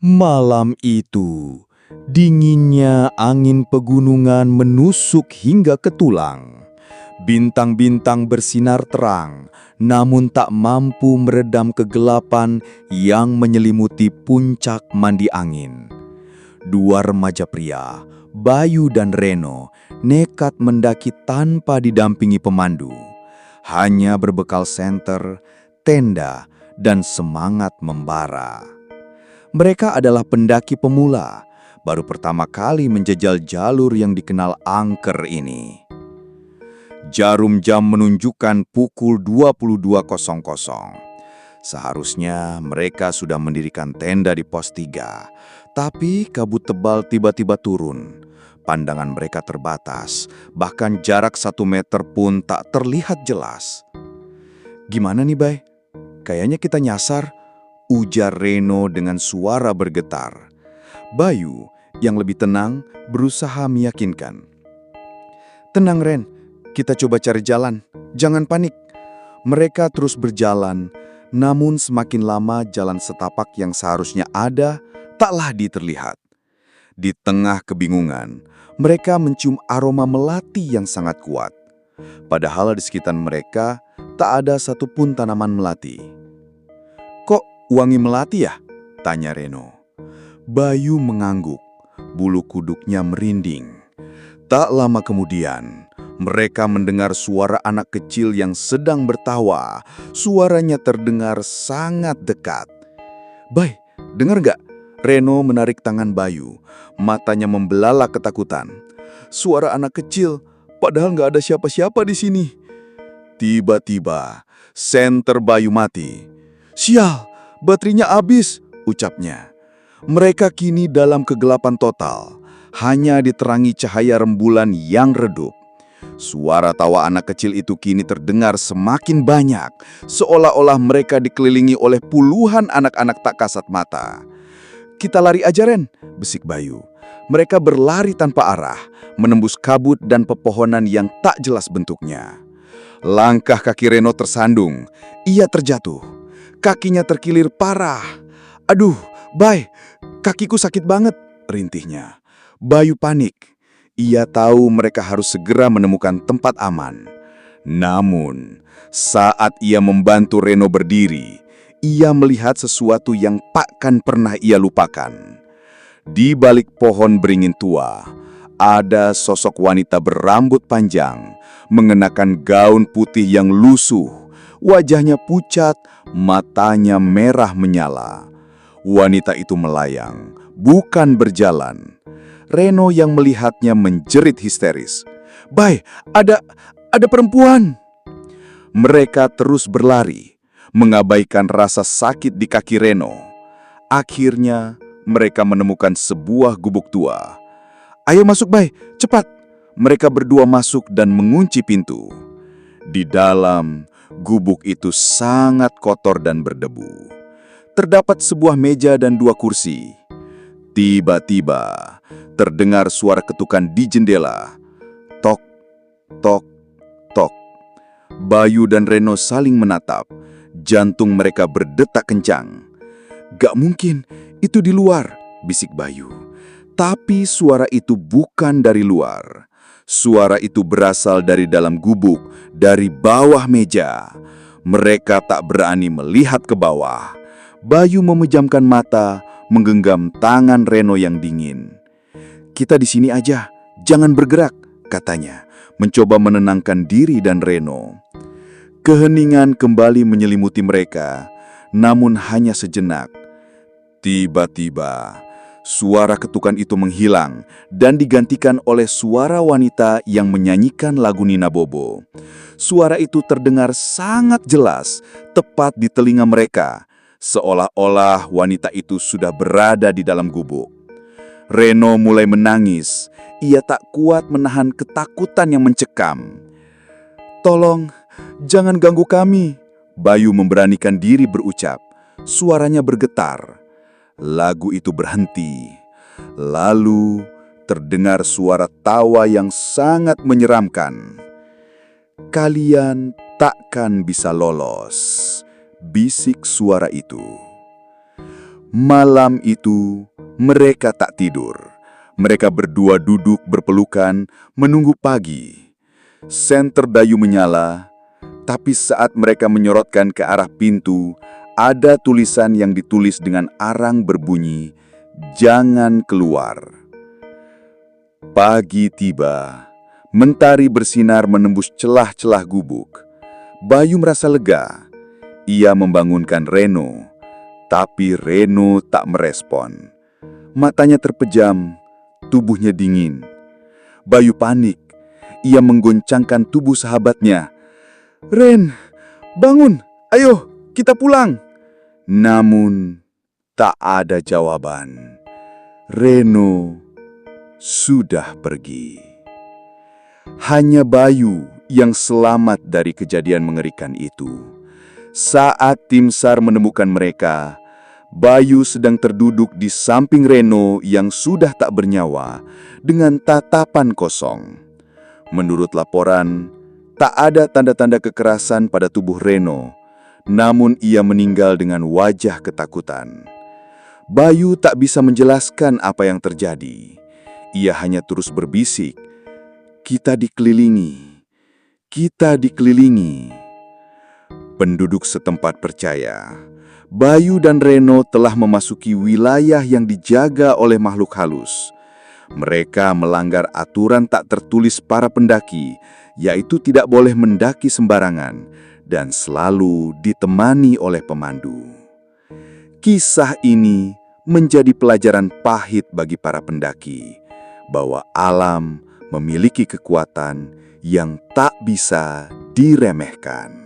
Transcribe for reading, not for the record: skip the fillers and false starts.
Malam itu, dinginnya angin pegunungan menusuk hingga ke tulang. Bintang-bintang bersinar terang, namun tak mampu meredam kegelapan yang menyelimuti puncak mandi angin. Dua remaja pria, Bayu dan Reno, nekat mendaki tanpa didampingi pemandu. Hanya berbekal senter, tenda, dan semangat membara. Mereka adalah pendaki pemula, baru pertama kali menjejal jalur yang dikenal angker ini. Jarum jam menunjukkan pukul 22.00. Seharusnya mereka sudah mendirikan tenda di pos 3, tapi kabut tebal tiba-tiba turun. Pandangan mereka terbatas, bahkan jarak 1 meter pun tak terlihat jelas. "Gimana nih, Bay? Kayaknya kita nyasar," ujar Reno dengan suara bergetar. Bayu, yang lebih tenang, berusaha meyakinkan. "Tenang, Ren. Kita coba cari jalan. Jangan panik." Mereka terus berjalan, namun semakin lama jalan setapak yang seharusnya ada, tak lagi terlihat. Di tengah kebingungan, mereka mencium aroma melati yang sangat kuat. Padahal di sekitar mereka, tak ada satupun tanaman melati. "Kok wangi melati ya?" tanya Reno. Bayu mengangguk, bulu kuduknya merinding. Tak lama kemudian, mereka mendengar suara anak kecil yang sedang bertawa. Suaranya terdengar sangat dekat. "Bay, dengar gak?" Reno menarik tangan Bayu. Matanya membelalak ketakutan. Suara anak kecil, padahal gak ada siapa-siapa di sini. Tiba-tiba, senter Bayu mati. "Sial, baterainya habis," ucapnya. Mereka kini dalam kegelapan total, hanya diterangi cahaya rembulan yang redup. Suara tawa anak kecil itu kini terdengar semakin banyak, seolah-olah mereka dikelilingi oleh puluhan anak-anak tak kasat mata. "Kita lari aja, Ren," bisik Bayu. Mereka berlari tanpa arah, menembus kabut dan pepohonan yang tak jelas bentuknya. Langkah kaki Reno tersandung, ia terjatuh. Kakinya terkilir parah. "Aduh, Bay, kakiku sakit banget," rintihnya. Bayu panik. Ia tahu mereka harus segera menemukan tempat aman. Namun, saat ia membantu Reno berdiri, ia melihat sesuatu yang takkan pernah ia lupakan. Di balik pohon beringin tua, ada sosok wanita berambut panjang, mengenakan gaun putih yang lusuh, wajahnya pucat, matanya merah menyala. Wanita itu melayang, bukan berjalan. Reno yang melihatnya menjerit histeris. "Bay, ada perempuan!" Mereka terus berlari, mengabaikan rasa sakit di kaki Reno. Akhirnya, mereka menemukan sebuah gubuk tua. "Ayo masuk, Bay, cepat!" Mereka berdua masuk dan mengunci pintu. Di dalam, gubuk itu sangat kotor dan berdebu. Terdapat sebuah meja dan 2 kursi. Tiba-tiba, terdengar suara ketukan di jendela. Tok, tok, tok. Bayu dan Reno saling menatap. Jantung mereka berdetak kencang. "Gak mungkin, itu di luar," bisik Bayu. Tapi suara itu bukan dari luar. Suara itu berasal dari dalam gubuk, dari bawah meja. Mereka tak berani melihat ke bawah. Bayu memejamkan mata, menggenggam tangan Reno yang dingin. "Kita di sini aja, jangan bergerak," katanya, mencoba menenangkan diri dan Reno. Keheningan kembali menyelimuti mereka, namun hanya sejenak. Tiba-tiba, suara ketukan itu menghilang dan digantikan oleh suara wanita yang menyanyikan lagu Nina Bobo. Suara itu terdengar sangat jelas, tepat di telinga mereka, seolah-olah wanita itu sudah berada di dalam gubuk. Reno mulai menangis. Ia tak kuat menahan ketakutan yang mencekam. "Tolong, jangan ganggu kami," Bayu memberanikan diri berucap. Suaranya bergetar. Lagu itu berhenti. Lalu terdengar suara tawa yang sangat menyeramkan. "Kalian takkan bisa lolos," bisik suara itu. Malam itu, mereka tak tidur. Mereka berdua duduk berpelukan, menunggu pagi. Senter Dayu menyala, tapi saat mereka menyorotkan ke arah pintu, ada tulisan yang ditulis dengan arang berbunyi, "Jangan keluar." Pagi tiba, mentari bersinar menembus celah-celah gubuk. Bayu merasa lega. Ia membangunkan Reno, tapi Reno tak merespon. Matanya terpejam, tubuhnya dingin. Bayu panik. Ia menggoncangkan tubuh sahabatnya. "Ren, bangun! Ayo, kita pulang!" Namun, tak ada jawaban. Reno sudah pergi. Hanya Bayu yang selamat dari kejadian mengerikan itu. Saat tim SAR menemukan mereka, Bayu sedang terduduk di samping Reno yang sudah tak bernyawa dengan tatapan kosong. Menurut laporan, tak ada tanda-tanda kekerasan pada tubuh Reno, namun ia meninggal dengan wajah ketakutan. Bayu tak bisa menjelaskan apa yang terjadi. Ia hanya terus berbisik, "Kita dikelilingi, kita dikelilingi." Penduduk setempat percaya, Bayu dan Reno telah memasuki wilayah yang dijaga oleh makhluk halus. Mereka melanggar aturan tak tertulis para pendaki, yaitu tidak boleh mendaki sembarangan dan selalu ditemani oleh pemandu. Kisah ini menjadi pelajaran pahit bagi para pendaki, bahwa alam memiliki kekuatan yang tak bisa diremehkan.